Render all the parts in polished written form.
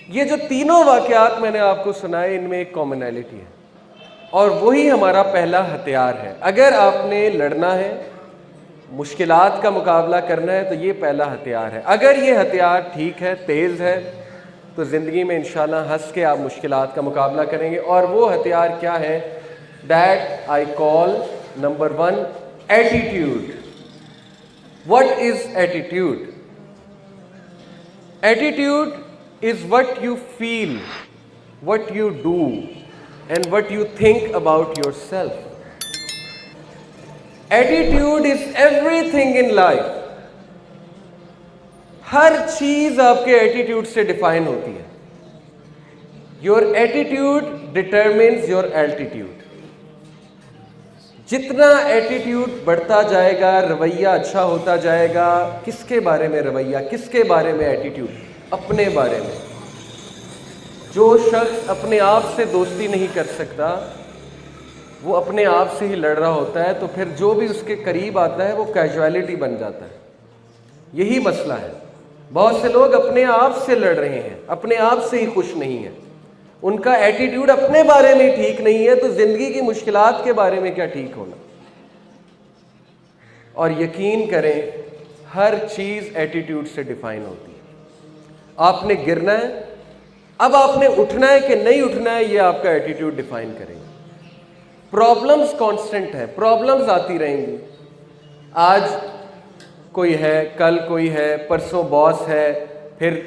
یہ جو تینوں واقعات میں نے آپ کو سنائے ان میں ایک کامنالٹی ہے، اور وہی ہمارا پہلا ہتھیار ہے۔ اگر آپ نے لڑنا ہے، مشکلات کا مقابلہ کرنا ہے، تو یہ پہلا ہتھیار ہے۔ اگر یہ ہتھیار ٹھیک ہے، تیز ہے، تو زندگی میں انشاءاللہ ہنس کے آپ مشکلات کا مقابلہ کریں گے۔ اور وہ ہتھیار کیا ہے؟ That I call number 1 attitude. What is attitude? Attitude is what you feel, what you do, and what you think about yourself. Attitude is everything in life. ہر چیز آپ کے ایٹیٹیوڈ سے ڈیفائن ہوتی ہے۔ Your attitude determines your altitude. جتنا attitude بڑھتا جائے گا، رویہ اچھا ہوتا جائے گا۔ کس کے بارے میں رویہ؟ کس کے بارے میں ایٹیٹیوڈ؟ اپنے بارے میں۔ جو شخص اپنے آپ سے دوستی نہیں کر سکتا، وہ اپنے آپ سے ہی لڑ رہا ہوتا ہے، تو پھر جو بھی اس کے قریب آتا ہے وہ کیجویلٹی بن جاتا ہے۔ یہی مسئلہ ہے۔ بہت سے لوگ اپنے آپ سے لڑ رہے ہیں، اپنے آپ سے ہی خوش نہیں ہیں، ان کا ایٹیٹیوڈ اپنے بارے میں ٹھیک نہیں ہے، تو زندگی کی مشکلات کے بارے میں کیا ٹھیک ہونا۔ اور یقین کریں، ہر چیز ایٹیٹیوڈ سے ڈیفائن ہوتی ہے۔ آپ نے گرنا ہے، اب آپ نے اٹھنا ہے کہ نہیں اٹھنا ہے، یہ آپ کا ایٹیٹیوڈ ڈیفائن کریں گے۔ پرابلمز کانسٹنٹ ہے، پرابلمز آتی رہیں گی۔ آج کوئی ہے، کل کوئی ہے، پرسوں باس ہے، پھر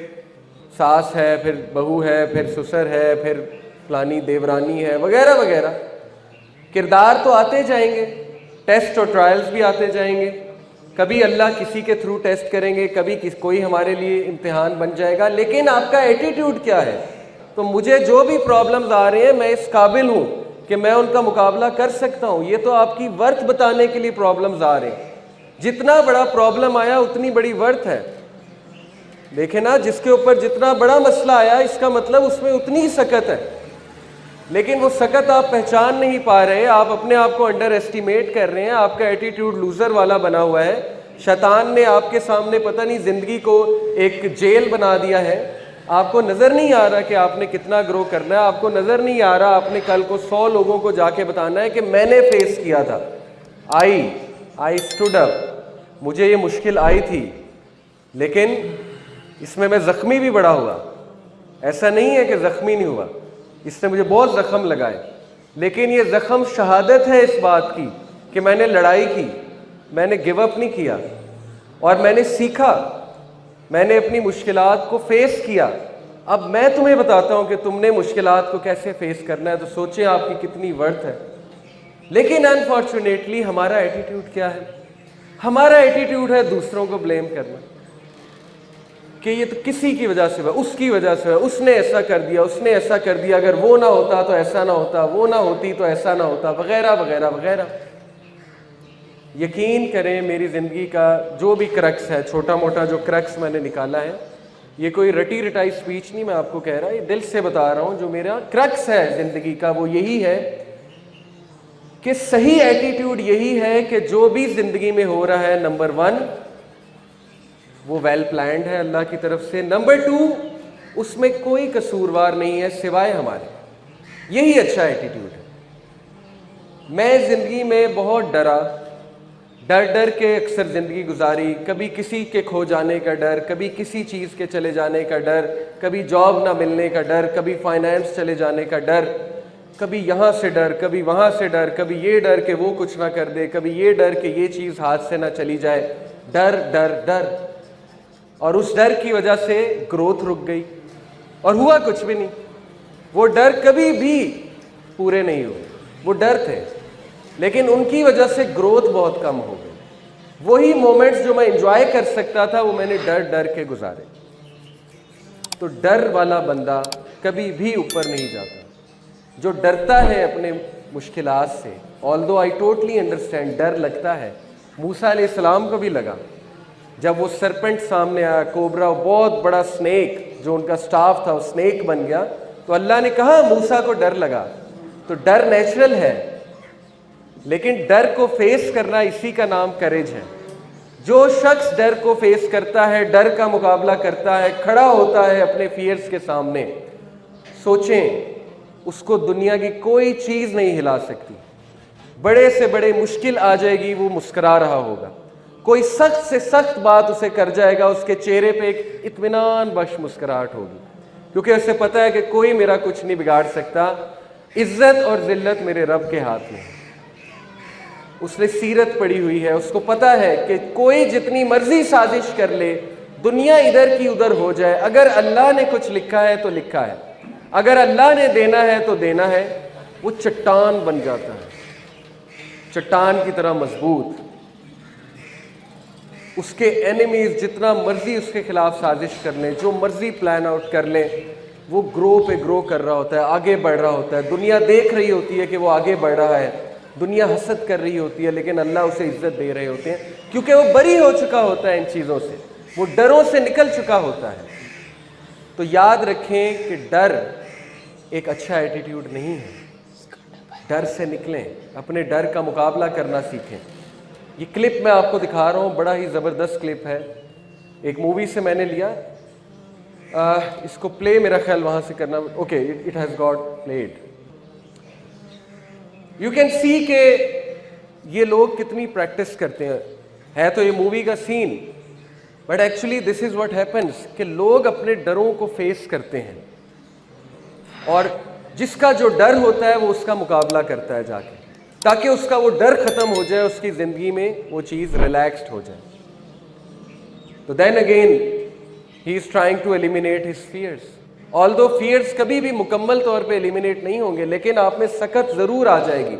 ساس ہے، پھر بہو ہے، پھر سسر ہے، پھر فلانی دیورانی ہے، وغیرہ وغیرہ۔ کردار تو آتے جائیں گے، ٹیسٹ اور ٹرائلز بھی آتے جائیں گے۔ کبھی اللہ کسی کے تھرو ٹیسٹ کریں گے، کبھی کوئی ہمارے لیے امتحان بن جائے گا، لیکن آپ کا ایٹیٹیوڈ کیا ہے؟ تو مجھے جو بھی پرابلمز آ رہے ہیں، میں اس قابل ہوں کہ میں ان کا مقابلہ کر سکتا ہوں۔ یہ تو آپ کی ورتھ بتانے کے لیے پرابلمز آ رہے ہیں۔ جتنا بڑا پرابلم آیا اتنی بڑی ورتھ ہے۔ دیکھیں نا، جس کے اوپر جتنا بڑا مسئلہ آیا، اس کا مطلب اس میں اتنی ہی سکت ہے، لیکن وہ سکت آپ پہچان نہیں پا رہے، آپ اپنے آپ کو انڈر ایسٹیمیٹ کر رہے ہیں، آپ کا ایٹیٹیوڈ لوزر والا بنا ہوا ہے۔ شیطان نے آپ کے سامنے پتہ نہیں زندگی کو ایک جیل بنا دیا ہے۔ آپ کو نظر نہیں آ رہا کہ آپ نے کتنا گرو کرنا ہے، آپ کو نظر نہیں آ رہا آپ نے کل کو 100 لوگوں کو جا کے بتانا ہے کہ میں نے فیس کیا تھا۔ آئی اسٹوڈ اپ، مجھے یہ مشکل آئی تھی، لیکن اس میں زخمی بھی بڑا ہوا۔ ایسا نہیں ہے کہ زخمی نہیں ہوا، اس نے مجھے بہت زخم لگائے، لیکن یہ زخم شہادت ہے اس بات کی کہ میں نے لڑائی کی، میں نے گیو اپ نہیں کیا، اور میں نے سیکھا، میں نے اپنی مشکلات کو فیس کیا۔ اب میں تمہیں بتاتا ہوں کہ تم نے مشکلات کو کیسے فیس کرنا ہے، تو سوچیں آپ کی کتنی ورتھ ہے۔ لیکن انفارچونیٹلی ہمارا ایٹیٹیوڈ کیا ہے؟ ہمارا ایٹیٹیوڈ ہے دوسروں کو بلیم کرنا، کہ یہ تو کسی کی وجہ سے ہوا، اس کی وجہ سے ہوا، اس نے ایسا کر دیا، اس نے ایسا کر دیا، اگر وہ نہ ہوتا تو ایسا نہ ہوتا، وہ نہ ہوتی تو ایسا نہ ہوتا، وغیرہ وغیرہ وغیرہ۔ یقین کریں، میری زندگی کا جو بھی کرکس ہے، چھوٹا موٹا جو کرکس میں نے نکالا ہے، یہ کوئی رٹی رٹائی سپیچ نہیں میں آپ کو کہہ رہا، یہ دل سے بتا رہا ہوں، جو میرا کرکس ہے زندگی کا وہ یہی ہے کہ صحیح ایٹیٹیوڈ یہی ہے کہ جو بھی زندگی میں ہو رہا ہے، نمبر 1 وہ ویل پلانڈ ہے اللہ کی طرف سے، نمبر 2 اس میں کوئی قصوروار نہیں ہے سوائے ہمارے۔ یہی اچھا ایٹیٹیوڈ ہے۔ میں زندگی میں بہت ڈر کے اکثر زندگی گزاری، کبھی کسی کے کھو جانے کا ڈر، کبھی کسی چیز کے چلے جانے کا ڈر، کبھی جاب نہ ملنے کا ڈر، کبھی فائنینس چلے جانے کا ڈر، کبھی یہاں سے ڈر، کبھی وہاں سے ڈر، کبھی یہ ڈر کہ وہ کچھ نہ کر دے، کبھی یہ ڈر کہ یہ چیز ہاتھ سے نہ چلی جائے۔ ڈر ڈر ڈر، اور اس ڈر کی وجہ سے گروتھ رک گئی اور ہوا کچھ بھی نہیں۔ وہ ڈر کبھی بھی پورے نہیں ہوئے، وہ ڈر تھے، لیکن ان کی وجہ سے گروتھ بہت کم ہو گئی۔ وہی مومنٹس جو میں انجوائے کر سکتا تھا وہ میں نے ڈر کے گزارے۔ تو ڈر والا بندہ کبھی بھی اوپر نہیں جاتا۔ جو ڈرتا ہے اپنے مشکلات سے، although I totally understand، ڈر لگتا ہے۔ موسیٰ علیہ السلام کو بھی لگا جب وہ سرپنٹ سامنے آیا، کوبرا، بہت بڑا سنیک جو ان کا سٹاف تھا وہ سنیک بن گیا، تو اللہ نے کہا موسیٰ کو ڈر لگا۔ تو ڈر نیچرل ہے، لیکن ڈر کو فیس کرنا اسی کا نام کریج ہے۔ جو شخص ڈر کو فیس کرتا ہے، ڈر کا مقابلہ کرتا ہے، کھڑا ہوتا ہے اپنے فیئرز کے سامنے، سوچیں اس کو دنیا کی کوئی چیز نہیں ہلا سکتی. بڑے سے بڑے مشکل آ جائے گی، وہ مسکرا رہا ہوگا. کوئی سخت سے سخت بات اسے کر جائے گا، اس کے چہرے پہ ایک اطمینان بخش مسکراہٹ ہوگی، کیونکہ اسے پتہ ہے کہ کوئی میرا کچھ نہیں بگاڑ سکتا، عزت اور ذلت میرے رب کے ہاتھ میں ہے. اس نے سیرت پڑھی ہوئی ہے، اس کو پتہ ہے کہ کوئی جتنی مرضی سازش کر لے، دنیا ادھر کی ادھر ہو جائے، اگر اللہ نے کچھ لکھا ہے تو لکھا ہے، اگر اللہ نے دینا ہے تو دینا ہے. وہ چٹان بن جاتا ہے، چٹان کی طرح مضبوط. اس کے اینیمیز جتنا مرضی اس کے خلاف سازش کر لیں، جو مرضی پلان آؤٹ کر لیں، وہ گرو پہ گرو کر رہا ہوتا ہے، آگے بڑھ رہا ہوتا ہے. دنیا دیکھ رہی ہوتی ہے کہ وہ آگے بڑھ رہا ہے، دنیا حسد کر رہی ہوتی ہے، لیکن اللہ اسے عزت دے رہے ہوتے ہیں، کیونکہ وہ بری ہو چکا ہوتا ہے ان چیزوں سے، وہ ڈروں سے نکل چکا ہوتا ہے. تو یاد رکھیں کہ ڈر ایک اچھا ایٹیٹیوڈ نہیں ہے. ڈر سے نکلیں، اپنے ڈر کا مقابلہ کرنا سیکھیں. یہ کلپ میں آپ کو دکھا رہا ہوں، بڑا ہی زبردست کلپ ہے، ایک مووی سے میں نے لیا. اس کو پلے میرا خیال وہاں سے کرنا، okay it has got played. You can see کہ یہ لوگ کتنی پریکٹس کرتے ہیں. ہے تو یہ مووی کا scene, but actually this is what happens, کہ لوگ اپنے ڈروں کو فیس کرتے ہیں، اور جس کا جو ڈر ہوتا ہے وہ اس کا مقابلہ کرتا ہے جا کے، تاکہ اس کا وہ ڈر ختم ہو جائے، اس کی زندگی میں وہ چیز ریلیکسڈ ہو جائے. تو then again he is trying to eliminate his fears. Although fears کبھی بھی مکمل طور پہ ایلیمینیٹ نہیں ہوں گے، لیکن آپ میں سکت ضرور آ جائے گی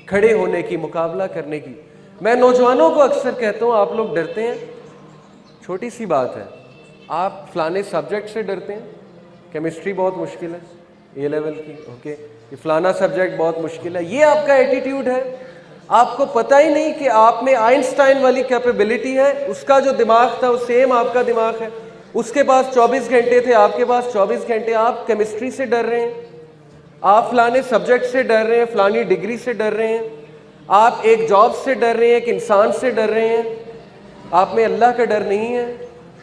کھڑے ہونے کی، مقابلہ کرنے کی. میں نوجوانوں کو اکثر کہتا ہوں، آپ لوگ ڈرتے ہیں، چھوٹی سی بات ہے، آپ فلانے سبجیکٹ سے ڈرتے ہیں، کیمسٹری بہت مشکل ہے اے لیول کی، اوکے، یہ فلانا سبجیکٹ بہت مشکل ہے، یہ آپ کا ایٹیٹیوڈ ہے. آپ کو پتہ ہی نہیں کہ آپ میں آئنسٹائن والی کیپیبلٹی ہے. اس کا جو دماغ تھا وہ سیم آپ کا دماغ ہے، اس کے پاس 24 گھنٹے تھے، آپ کے پاس 24 گھنٹے. آپ کیمسٹری سے ڈر رہے ہیں، آپ فلانے سبجیکٹ سے ڈر رہے ہیں، فلانی ڈگری سے ڈر رہے ہیں، آپ ایک جاب سے ڈر رہے ہیں، ایک انسان سے ڈر رہے ہیں. آپ میں اللہ کا ڈر نہیں ہے.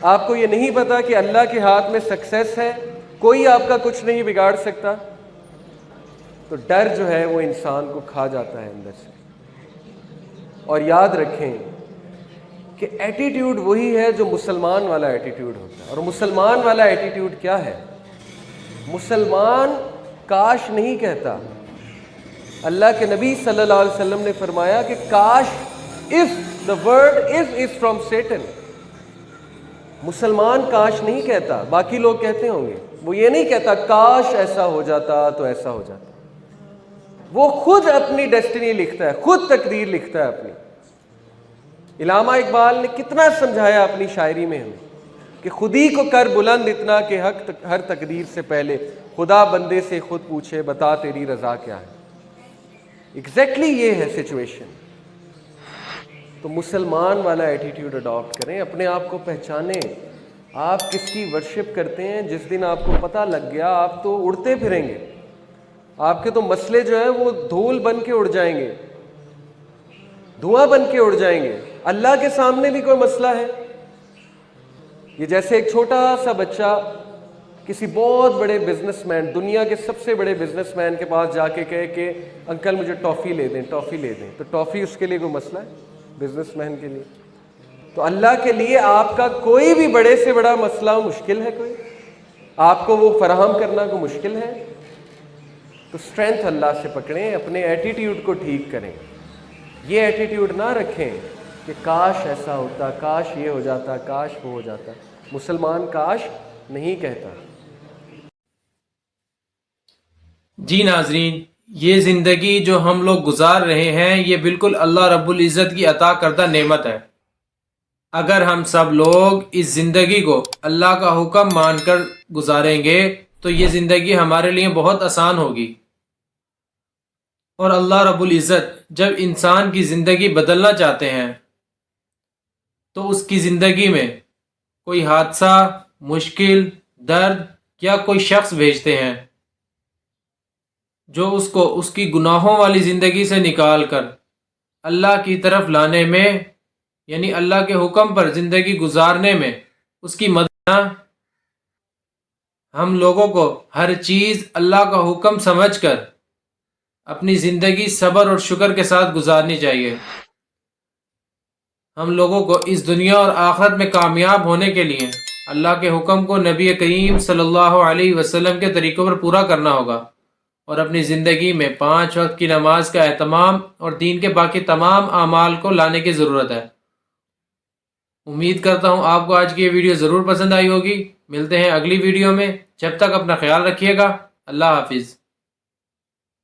آپ کو یہ نہیں پتا کہ اللہ کے ہاتھ میں سکسیس ہے، کوئی آپ کا کچھ نہیں بگاڑ سکتا. تو ڈر جو ہے وہ انسان کو کھا جاتا ہے اندر سے. اور یاد رکھیں کہ ایٹیٹیوڈ وہی ہے جو مسلمان والا ایٹیٹیوڈ ہوتا ہے. اور مسلمان والا ایٹیٹیوڈ کیا ہے؟ مسلمان کاش نہیں کہتا. اللہ کے نبی صلی اللہ علیہ وسلم نے فرمایا کہ کاش، if the word if is from Satan. مسلمان کاش نہیں کہتا، باقی لوگ کہتے ہوں گے. وہ یہ نہیں کہتا کاش ایسا ہو جاتا تو ایسا ہو جاتا. وہ خود اپنی ڈیسٹنی لکھتا ہے، خود تقدیر لکھتا ہے اپنی. علامہ اقبال نے کتنا سمجھایا اپنی شاعری میں ہمیں کہ خودی کو کر بلند اتنا کہ حق ہر تقدیر سے پہلے خدا بندے سے خود پوچھے بتا تیری رضا کیا ہے. ایگزیکٹلی یہ ہے سچویشن. تو مسلمان والا ایٹیٹیوڈ اڈاپٹ کریں، اپنے آپ کو پہچانیں. آپ کس کی ورشپ کرتے ہیں، جس دن آپ کو پتہ لگ گیا آپ تو اڑتے پھریں گے. آپ کے تو مسئلے جو ہیں وہ دھول بن کے اڑ جائیں گے، دھواں بن کے اڑ جائیں گے. اللہ کے سامنے بھی کوئی مسئلہ ہے. یہ جیسے ایک چھوٹا سا بچہ کسی بہت بڑے بزنس مین، دنیا کے سب سے بڑے بزنس مین کے پاس جا کے کہے کہ انکل مجھے ٹافی لے دیں، ٹافی لے دیں. تو ٹافی اس کے لیے کوئی مسئلہ ہے بزنس مین کے لیے؟ تو اللہ کے لیے آپ کا کوئی بھی بڑے سے بڑا مسئلہ مشکل ہے؟ کوئی آپ کو وہ فراہم کرنا کوئی مشکل ہے؟ تو اسٹرینتھ اللہ سے پکڑیں، اپنے ایٹیٹیوڈ کو ٹھیک کریں. یہ ایٹیٹیوڈ نہ رکھیں کہ کاش ایسا ہوتا، کاش یہ ہو جاتا، کاش وہ ہو جاتا. مسلمان کاش نہیں کہتا. جی ناظرین، یہ زندگی جو ہم لوگ گزار رہے ہیں یہ بالکل اللہ رب العزت کی عطا کردہ نعمت ہے. اگر ہم سب لوگ اس زندگی کو اللہ کا حکم مان کر گزاریں گے تو یہ زندگی ہمارے لیے بہت آسان ہوگی. اور اللہ رب العزت جب انسان کی زندگی بدلنا چاہتے ہیں تو اس کی زندگی میں کوئی حادثہ، مشکل، درد یا کوئی شخص بھیجتے ہیں جو اس کو اس کی گناہوں والی زندگی سے نکال کر اللہ کی طرف لانے میں یعنی اللہ کے حکم پر زندگی گزارنے میں اس کی مدد کرنا۔ ہم لوگوں کو ہر چیز اللہ کا حکم سمجھ کر اپنی زندگی صبر اور شکر کے ساتھ گزارنی چاہیے۔ ہم لوگوں کو اس دنیا اور آخرت میں کامیاب ہونے کے لیے اللہ کے حکم کو نبی کریم صلی اللہ علیہ وسلم کے طریقوں پر پورا کرنا ہوگا، اور اپنی زندگی میں 5 وقت کی نماز کا اہتمام اور دین کے باقی تمام اعمال کو لانے کی ضرورت ہے۔ امید کرتا ہوں آپ کو آج کی یہ ویڈیو ضرور پسند آئی ہوگی۔ ملتے ہیں اگلی ویڈیو میں، جب تک اپنا خیال رکھیے گا۔ اللہ حافظ۔